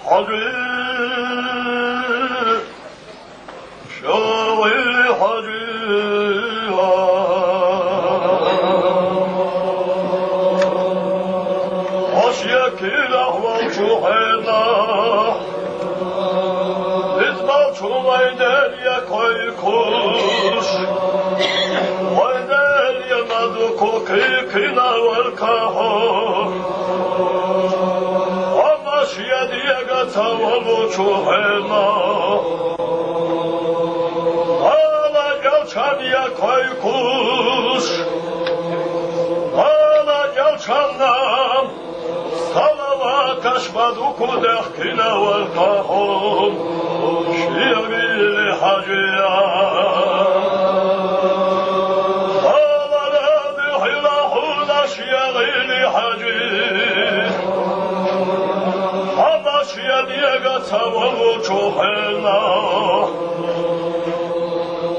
حجي شاوي حجي عشيك لهوى وشوحينا إذبال شويدل يكوي كوش ويدل يمدكو كيكنا والكهو يديك تولو شوهنا على يلشان يكوي كوش على يلشان صلوات أشبدوكو دخكنا والقاهم شيغي لحجيا على نادي حلاحونا شيغي لحجيا يديك تولو شوهنا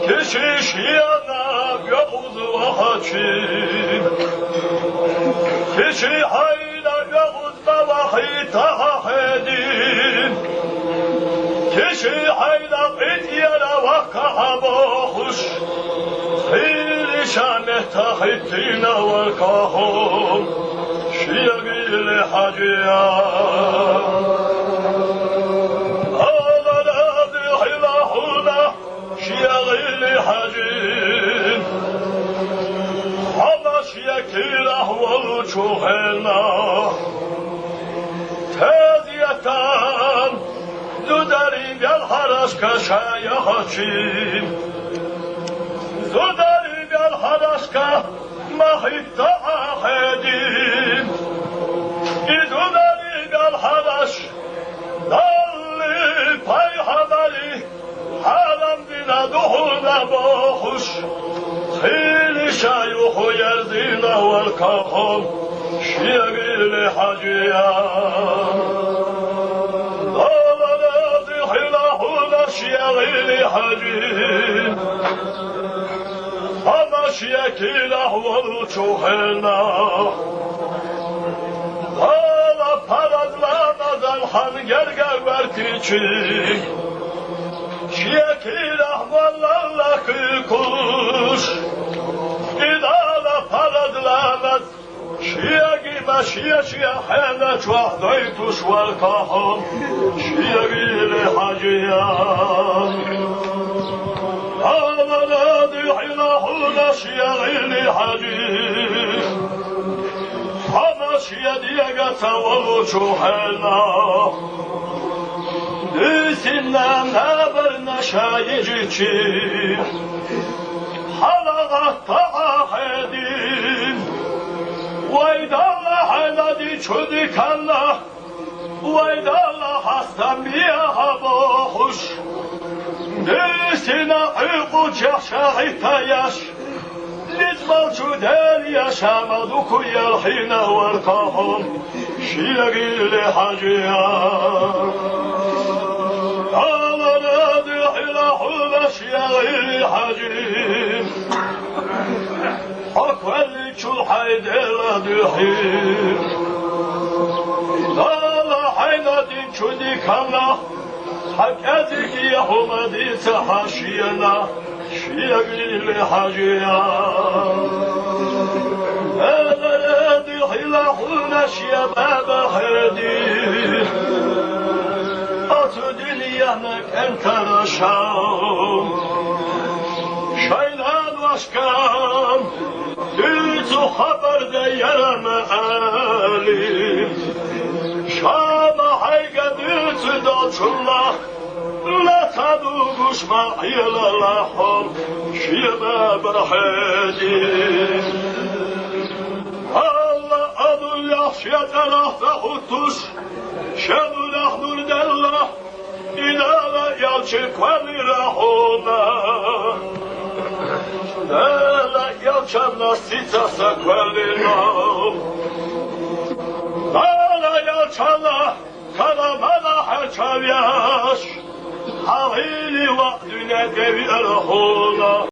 كشيشيانا يغوز وحشي كشي حينا يغوز بوحيتها حدين كشي حينا قتيانا وكها بوخش خيلي شانه تحيتينا والكاهم شيغي لحجيا يكيله والشوهنا تازيتان زدري بالحرش كشايهاتين زدري بالحرش كمحيطة أحدين زدري بالحرش ضلي بيحضري حالم بنا دخول بوخش خيلي شايوخ يرزينا والكاهم شيغي لحجيا ضالا نادي حلاحونا شيغي لحجين أما شيكي لحول شوهنا ضالا فرد لانا زلحن جرقا ورتيشي شيكي لحول لك الكوش إذا لفرد لامت شيقي بشيشي حينا شوحديتوش والكاهم شيقي لحجيان هذا نادي حلاحونا شيقي لحجين حمش يديك تولو شوحنا نسينا نابرنا شايجيشي حلقة أحدين وإذا الله حلدي شدك الله وإذا الله حسن بيها بوخش نسينا عيقو جحشاعي تياش نزمال شدال يا شامدوك يلحين ورقاهم شيغي لحجيا على نادي حلاحونا شيغي لحجين أكوالي شلحيد إلا دحين لا حينا دين شديك الله حكاتك يا حمدي تحاشينا شيغي لحجيا هذا نادي حلاحونا شباب حديث دنيانك انت رشام شايلان واشكام ديتو خبر ديرم آلي شام حيقا ديتو دوتشالله لا تدوغش معي للحم شباب حديث الله أدو يحشيت له تخطش شدو نحضر دله إذا لا يلشك ولرحونا لا يلشك نسيتا سكولنا لا يلشك كلامنا حشابياش حويلي وقتنا كبير رحونا